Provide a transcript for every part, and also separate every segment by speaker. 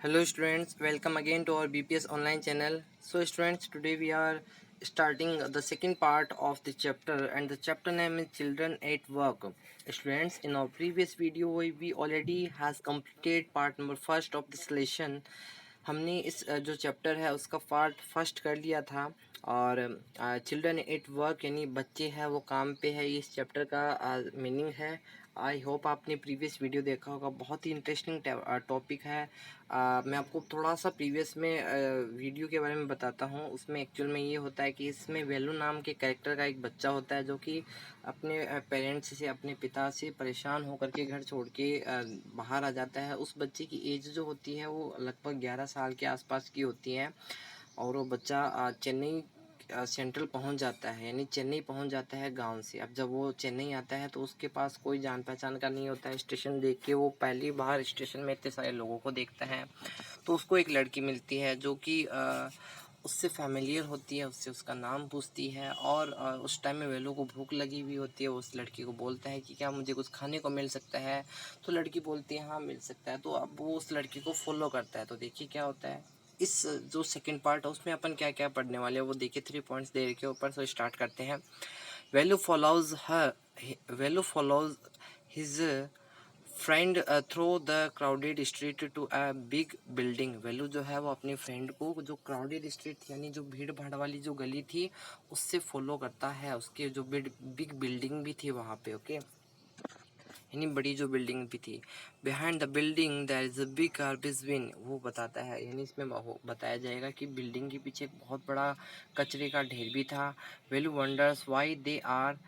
Speaker 1: Hello students, welcome again to our BPS online channel. So students, today we are starting the second part of the chapter and the chapter name is Children at Work. Students, in our previous video we already has completed part number first of this lesson. हमने इस जो chapter है उसका part first कर लिया था और children at work यानी बच्चे हैं वो काम पे है, ये इस चैप्टर का मीनिंग है। आई होप आपने प्रीवियस वीडियो देखा होगा, बहुत ही इंटरेस्टिंग टॉपिक है। मैं आपको थोड़ा सा प्रीवियस में वीडियो के बारे में बताता हूँ। उसमें एक्चुअल में ये होता है कि इसमें वेलू नाम के कैरेक्टर का एक बच्चा होता है जो कि अपने पेरेंट्स से, अपने पिता से परेशान होकर के घर छोड़ के बाहर आ जाता है। उस बच्चे की एज जो होती है वो लगभग 11 साल के आसपास की होती है और वो बच्चा चेन्नई सेंट्रल पहुंच जाता है, यानी चेन्नई पहुंच जाता है गांव से। अब जब वो चेन्नई आता है तो उसके पास कोई जान पहचान का नहीं होता है। स्टेशन देख के वो पहली बार स्टेशन में इतने सारे लोगों को देखता है तो उसको एक लड़की मिलती है जो कि उससे फैमिलियर होती है, उससे उसका नाम पूछती है और उस टाइम में वेलू को भूख लगी हुई होती है। उस लड़की को बोलता है कि क्या मुझे कुछ खाने को मिल सकता है, तो लड़की बोलती है हाँ मिल सकता है। तो अब वो उस लड़की को फॉलो करता है। तो देखिए क्या होता है इस जो सेकंड पार्ट है उसमें अपन क्या क्या पढ़ने वाले हैं वो देखिए। 3 पॉइंट्स दे के ऊपर से स्टार्ट करते हैं। Velu follows her Velu follows his friend through the crowded street to a big building. Velu जो है वो अपनी फ्रेंड को जो क्राउडेड स्ट्रीट यानी जो भीड़ भाड़ वाली जो गली थी उससे फॉलो करता है। उसके जो बिग बिल्डिंग भी थी वहाँ पे, ओके, यानी बड़ी जो बिल्डिंग भी थी। Behind the building there is a big garbage bin, वो बताता है, यानी इसमें बताया जाएगा कि बिल्डिंग के पीछे एक बहुत बड़ा कचरे का ढेर भी था। Velu wonders why they are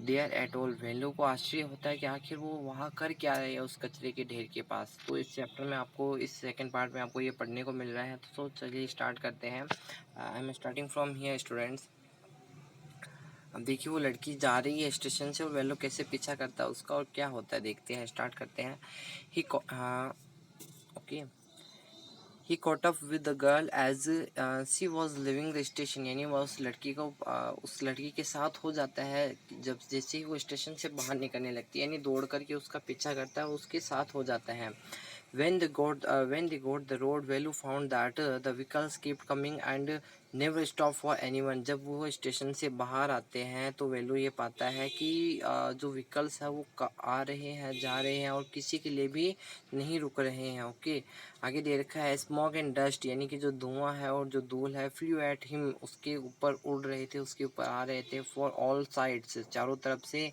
Speaker 1: there at all. Velu को आश्चर्य होता है कि आखिर वो वहाँ कर क्या रहे हैं उस कचरे के ढेर के पास। तो इस चैप्टर में आपको, इस सेकंड पार्ट में आपको ये पढ़ने को मिल रहा है। तो चलिए स्टार्ट करते हैं। I am starting from here students. अब देखिए वो लड़की जा रही है स्टेशन से और वेलो कैसे पीछा करता है उसका और क्या होता है देखते हैं, स्टार्ट करते हैं। He okay, he caught up with the girl as she was leaving the station, यानी वह उस लड़की को उस लड़की के साथ हो जाता है जब जैसे ही वो स्टेशन से बाहर निकलने लगती है, यानी दौड़ करके उसका पीछा करता है, उसके साथ हो जाता है। When they got the road, Velu found that the vehicles kept coming and never stop for anyone. जब वो स्टेशन से बाहर आते हैं तो वेलू ये पाता है कि जो व्हीकल्स है वो आ रहे हैं, जा रहे हैं और किसी के लिए भी नहीं रुक रहे हैं। ओके, आगे दे रखा है स्मॉग एंड डस्ट, यानी कि जो धुआं है और जो धूल है, फ्लू एट हिम, उसके ऊपर उड़ रहे थे, उसके ऊपर आ रहे थे, फॉर ऑल साइड्स, चारों तरफ से,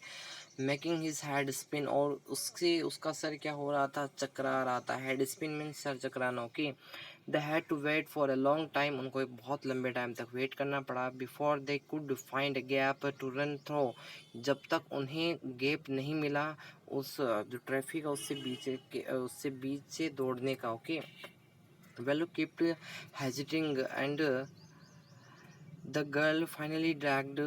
Speaker 1: मेकिंग हिज हेड स्पिन, और उससे उसका सर क्या हो रहा था, चकरा रहा था। हेड स्पिन मीन्स सर चकराना। Okay, they had to wait for a long time, उनको एक बहुत लंबे टाइम तक वेट करना पड़ा। Before they could find a gap to run through, जब तक उन्हें गैप नहीं मिला उस जो ट्रैफिक है उससे बीच से दौड़ने का। Okay, Velu kept hesitating and the girl finally dragged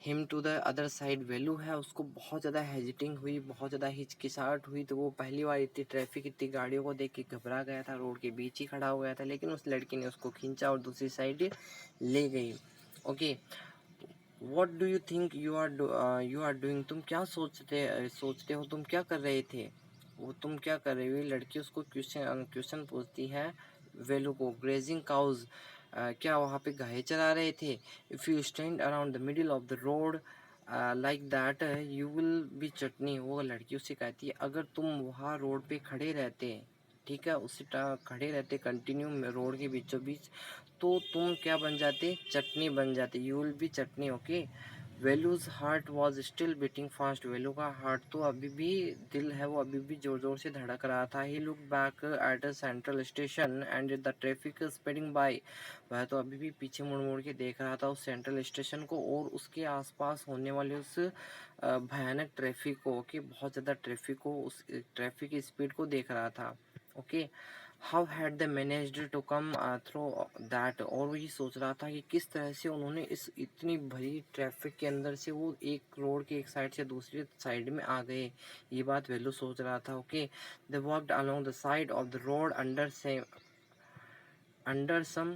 Speaker 1: him to the other side. Velu है उसको बहुत ज़्यादा हेजिटिंग हुई, बहुत ज़्यादा हिचकिचाहट हुई। तो वो पहली बार इतनी ट्रैफिक, इतनी गाड़ियों को देख के घबरा गया था, रोड के बीच ही खड़ा हो गया था, लेकिन उस लड़की ने उसको खींचा और दूसरी साइड ले गई। Okay, what do you think you are doing, तुम क्या सोचते हो, तुम क्या कर रहे थे, वो तुम क्या कर रही हो। लड़की उसको क्वेश्चन पूछती है वेलू को। ग्रेजिंग काउज, क्या वहाँ पे गाय चरा रहे थे। If you stand around the middle of the road like that you will be chutney, वो लड़की उससे कहती है अगर तुम वहाँ रोड पे खड़े रहते, ठीक है, उसी खड़े रहते कंटिन्यू रोड के बीचों बीच, तो तुम क्या बन जाते, चटनी बन जाते, you will be chutney. Okay, Velu's heart was still beating fast, Velu का हार्ट तो अभी भी, दिल है वो अभी भी जोर जोर से धड़क रहा था। He look back at a central station and the traffic speeding by, वह तो अभी भी पीछे मुड़ मुड़ के देख रहा था उस सेंट्रल स्टेशन को और उसके आसपास होने वाले उस भयानक ट्रैफिक को, कि बहुत ज़्यादा ट्रैफिक को, उस ट्रैफिक की स्पीड को देख रहा था। Okay, how had they managed to come through that, और वो ये सोच रहा था कि किस तरह से उन्होंने इस इतनी भरी ट्रैफिक के अंदर से वो एक रोड की एक साइड से दूसरी साइड में आ गए, ये बात वेलू सोच रहा था। Okay, they walked along the side of the road under some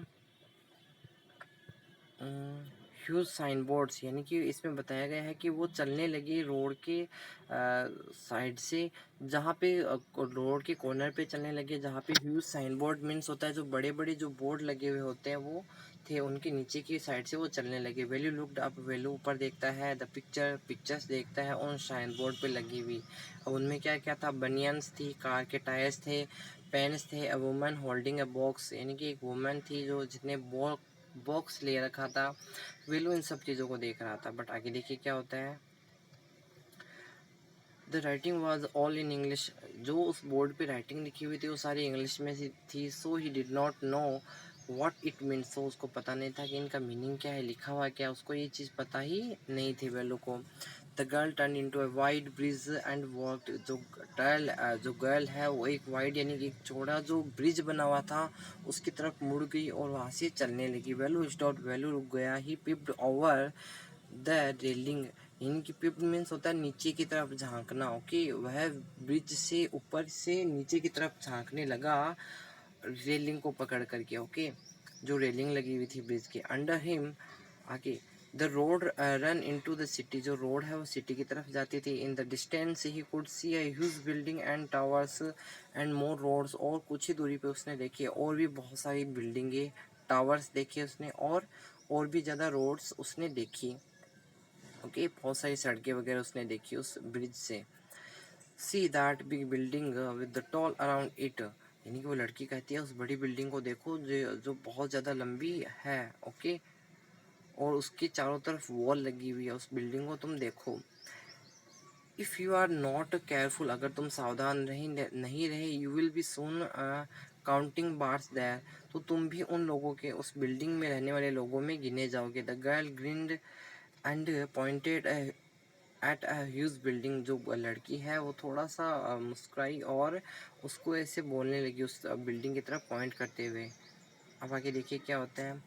Speaker 1: huge sign boards, यानी कि इसमें बताया गया है कि वो चलने लगी रोड के साइड से, जहाँ पे रोड के कॉर्नर पे चलने लगे जहाँ पे ह्यूज साइन बोर्ड मीन्स होता है जो बड़े बड़े जो बोर्ड लगे हुए होते हैं वो थे, उनके नीचे की साइड से वो चलने लगे। वैल्यू लुक्ड अप, वैल्यू ऊपर देखता है, द पिक्चर्स देखता है ऑन साइन बोर्ड पे लगी हुई। अब उनमें क्या क्या था, बनियंस थी, कार के टायर्स थे, पेन्स थे, a woman holding a box, यानी कि एक वुमन थी जो जिसने बॉक्स ले रखा था। वेलू इन सब चीज़ों को देख रहा था। बट आगे देखिए क्या होता है, the writing was all in English, जो उस बोर्ड पे राइटिंग लिखी हुई थी वो सारी इंग्लिश में थी। So he did not know what it means, तो उसको पता नहीं था कि इनका मीनिंग क्या है, लिखा हुआ क्या, उसको ये चीज़ पता ही नहीं थी वेलू को। The girl turn into a wide bridge and walked, जो गर्ल है वो एक वाइड यानी कि एक चौड़ा जो ब्रिज बना हुआ था उसकी तरफ मुड़ गई और वहाँ से चलने लगी। वैल्यू स्टॉप, वैल्यू रुक गया। ही पिप्ड ओवर द रेलिंग, यानी कि पिप्ड मीन्स होता है नीचे की तरफ झांकना। ओके, वह ब्रिज से ऊपर से नीचे की तरफ झांकने लगा रेलिंग को पकड़ करके। ओके, जो रेलिंग लगी हुई थी ब्रिज के अंडर हिम। आगे, the road run into the city, जो रोड है वो सिटी की तरफ जाती थी। In the distance he could see a huge building and towers and more roads, और कुछ ही दूरी पे उसने देखी और भी बहुत सारी बिल्डिंगे, टावर्स देखे उसने, और भी ज़्यादा रोड्स उसने देखी। ओके, बहुत सारी सड़कें वगैरह उसने देखी उस ब्रिज से। See that big building with the tall around it, यानी कि वो लड़की कहती है उस बड़ी बिल्डिंग को देखो जो बहुत ज़्यादा लंबी है। ओके, और उसके चारों तरफ वॉल लगी हुई है, उस बिल्डिंग को तुम देखो। If you are not careful, अगर तुम सावधान नहीं रहे, you will be soon counting bars there, तो तुम भी उन लोगों के, उस बिल्डिंग में रहने वाले लोगों में गिने जाओगे। The girl grinned and pointed at a huge building, जो लड़की है वो थोड़ा सा मुस्कुराई और उसको ऐसे बोलने लगी उस बिल्डिंग की तरफ पॉइंट करते हुए। अब आगे देखिए क्या होता है,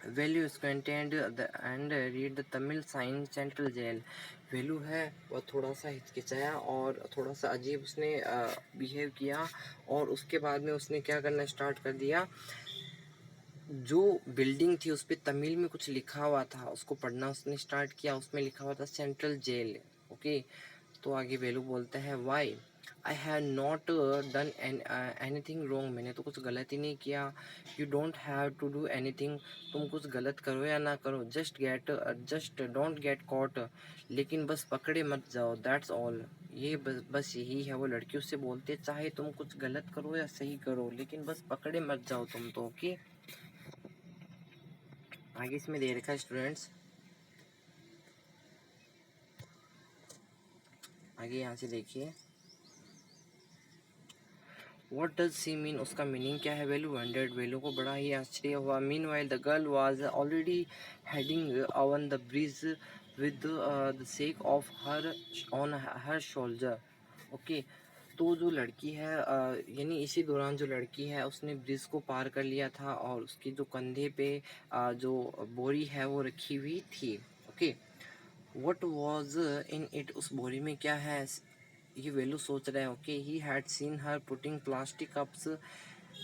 Speaker 1: Velu content and read the Tamil sign central jail, Velu है वह थोड़ा सा हिचकिचाया और थोड़ा सा अजीब उसने बिहेव किया, और उसके बाद में उसने क्या करना स्टार्ट कर दिया, जो बिल्डिंग थी उस पर तमिल में कुछ लिखा हुआ था उसको पढ़ना उसने स्टार्ट किया। उसमें लिखा हुआ था सेंट्रल जेल। ओके, तो आगे वेलू बोलता है why I have not done anything wrong, मैंने तो कुछ गलत ही नहीं किया। You don't have to do anything, तुम कुछ गलत करो या ना करो, जस्ट डोंट गेट कॉट, लेकिन बस पकड़े मत जाओ, दैट्स ऑल, ये बस यही है। वो लड़की उससे बोलते चाहे तुम कुछ गलत करो या सही करो लेकिन बस पकड़े मत जाओ तुम तो। ओके, आगे इसमें दे रखा है स्टूडेंट्स, आगे यहाँ से देखिए, व्हाट डज सी मीन, उसका मीनिंग क्या है। वैल्यू वंडर्ड, वैल्यू को बड़ा ही आश्चर्य हुआ। Mean while the girl was already heading on the bridge with the sake of her on her shoulder. Okay, तो जो लड़की है यानी इसी दौरान जो लड़की है उसने ब्रिज को पार कर लिया था और उसकी जो कंधे पे जो बोरी है वो रखी हुई थी। Okay, what was in it, उस बोरी में क्या है, ये वेलू सोच रहे हैं। Okay, he had seen her putting plastic cups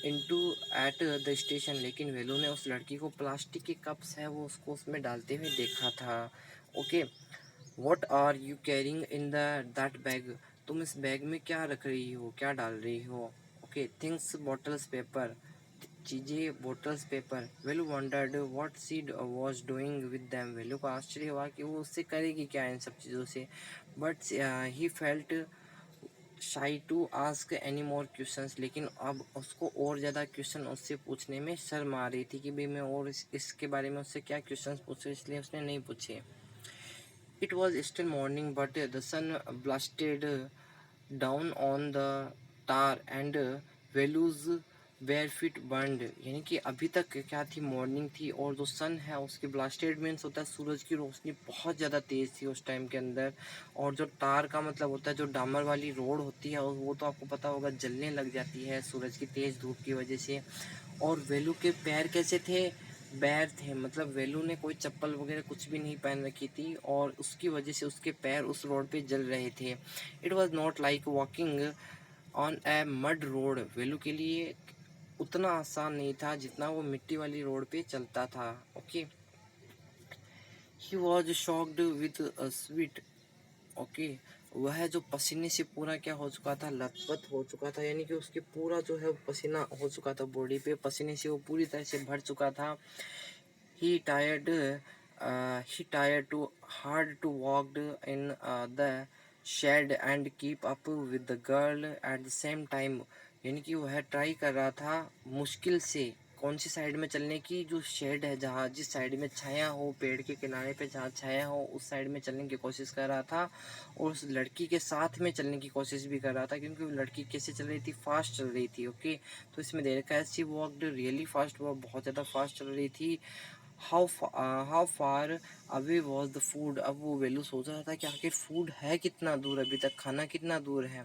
Speaker 1: into at the station, लेकिन वेलू ने उस लड़की को प्लास्टिक के कप्स है वो उसको उसमें डालते हुए देखा था। Okay, what are you carrying in the that bag, तुम इस बैग में क्या रख रही हो, क्या डाल रही हो। ओके, थिंग्स बॉटल्स पेपर, चीज़ें bottles paper. Velu wondered what she was doing with them, Velu को आश्चर्य हुआ कि वो उससे करेगी क्या इन सब चीज़ों से। But he felt shy to ask any more questions, लेकिन अब उसको और ज़्यादा क्वेश्चन उससे पूछने में शर्म आ रही थी कि भाई मैं और इसके बारे में उससे क्या क्वेश्चंस पूछूं, इसलिए उसने नहीं पूछे। It was still morning but the sun blasted down on the tar and Velu's were feet burned, यानी कि अभी तक क्या थी, मॉर्निंग थी और जो सन है उसकी ब्लास्टेड मीन्स होता है सूरज की रोशनी बहुत ज़्यादा तेज़ थी उस टाइम के अंदर, और जो टार का मतलब होता है जो डामर वाली रोड होती है वो तो आपको पता होगा जलने लग जाती है सूरज की तेज़ धूप की वजह से। और वेलू के पैर कैसे थे, बैर थे, मतलब वेलू ने कोई चप्पल वगैरह कुछ भी नहीं पहन रखी थी और उसकी वजह से उसके पैर उस रोड पे जल रहे थे। It was not like walking on a mud road, Velu के लिए उतना आसान नहीं था जितना वो मिट्टी वाली रोड पे चलता था। Okay, he was shocked with a sweet. Okay, वह जो पसीने से पूरा क्या हो चुका था, लथपथ हो चुका था, यानी कि उसके पूरा जो है पसीना हो चुका था, बॉडी पे पसीने से वो पूरी तरह से भर चुका था। He tired, he tired too hard to walk in the shed and keep up with the girl at the same time। यानी कि वह ट्राई कर रहा था मुश्किल से कौन सी साइड में चलने की, जो शेड है जहाँ जिस साइड में छाया हो, पेड़ के किनारे पे जहाँ छाया हो उस साइड में चलने की कोशिश कर रहा था, और उस लड़की के साथ में चलने की कोशिश भी कर रहा था, क्योंकि वो लड़की कैसे चल रही थी, फास्ट चल रही थी। ओके, तो इसमें दे रखा है शी वॉकड रियली फास्ट, वो बहुत ज़्यादा फास्ट चल रही थी। How far away was the food. अब वो वेलू सोच रहा था कि आखिर फूड है कितना दूर, अभी तक खाना कितना दूर है।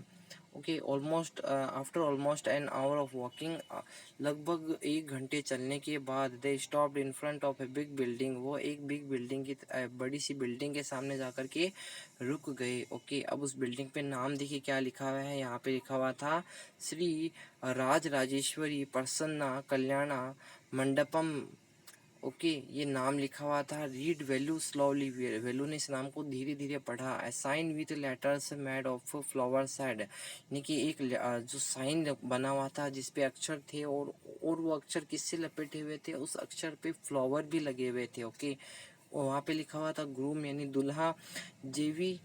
Speaker 1: Okay, almost after almost an hour of walking, लगभग 1 घंटे चलने के बाद they stopped in front of a big building. वो एक बिग बिल्डिंग की बड़ी सी बिल्डिंग के सामने जाकर के रुक गए। ओके, अब उस बिल्डिंग पे नाम देखिए क्या लिखा हुआ है, यहाँ पे लिखा हुआ था श्री राज राजेश्वरी प्रसन्ना कल्याणा मंडपम। ओके, ये नाम लिखा हुआ था। रीड वैल्यू स्लोली, वैल्यू ने इस नाम को धीरे धीरे पढ़ा। Sign with letters made of flower side, यानी कि एक जो साइन बना हुआ था जिसपे अक्षर थे, और वो अक्षर किससे लपेटे हुए थे, उस अक्षर पे फ्लावर भी लगे हुए थे। ओके, वहाँ पे लिखा हुआ था ग्रूम यानी दुल्हा, जेवी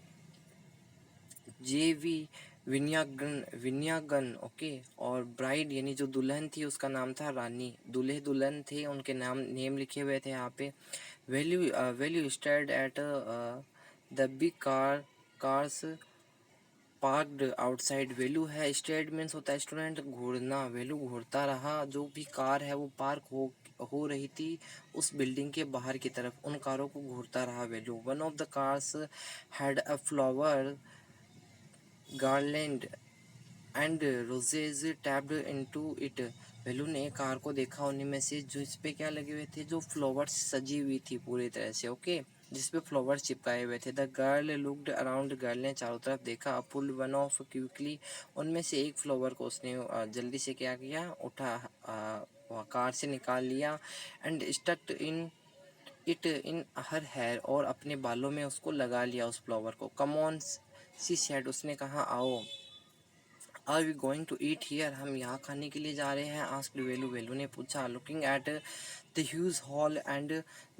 Speaker 1: जेवी विन्यागन। ओके, और ब्राइड यानी जो दुल्हन थी उसका नाम था रानी, दूल्हे दुल्हन थे उनके नेम लिखे हुए थे यहाँ पे। Value stand at the big cars parked outside. Value है स्टेड मीन्स होता है स्टूडेंट घूरना, वैल्यू घूरता रहा, जो भी कार है वो पार्क हो रही थी उस बिल्डिंग के बाहर की तरफ, उन कारों को घूरता रहा Velu. One of the cars had a flower garland and roses taped into it. Velu ने एक कार को देखा उन्हीं में से जो इस पे क्या लगे हुए थे, जो फ्लावर्स सजी हुई थी पूरी तरह से। ओके, जिस पे फ्लावर्स चिपकाए हुए थे। The girl looked around, girl ने चारों तरफ देखा। पुल्ड वन ऑफ क्विकली, उनमें से एक फ्लावर को उसने जल्दी से क्या किया, उठा, कार से निकाल लिया। एंड स्टक्ड इन हर हेयर, और अपने बालों में उसको लगा लिया उस फ्लावर को। कम ऑन सी सेड, उसने कहा आओ। Are we going to eat here, हम यहाँ खाने के लिए जा रहे हैं, आस्क्ड वेलू, वेलू ने पूछा। Looking at the huge hall and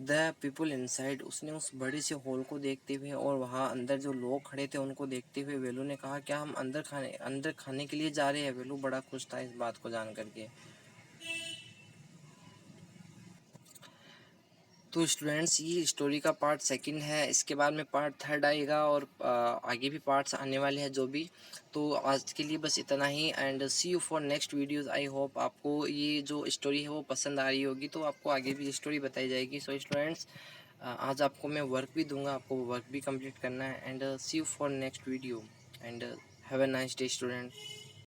Speaker 1: the people inside, उसने उस बड़े से हॉल को देखते हुए और वहाँ अंदर जो लोग खड़े थे उनको देखते हुए वेलू ने कहा क्या हम अंदर खाने के लिए जा रहे हैं। वेलू बड़ा खुश था इस बात को जान करके। तो स्टूडेंट्स, ये स्टोरी का पार्ट सेकंड है, इसके बाद में पार्ट थर्ड आएगा, और आगे भी पार्ट्स आने वाले हैं जो भी। तो आज के लिए बस इतना ही, and see you for next videos. I hope आपको ये जो स्टोरी है वो पसंद आ रही होगी, तो आपको आगे भी स्टोरी बताई जाएगी। सो स्टूडेंट्स, आज आपको मैं वर्क भी दूंगा, आपको वर्क भी कंप्लीट करना है, and see you for next video, and have a nice day student.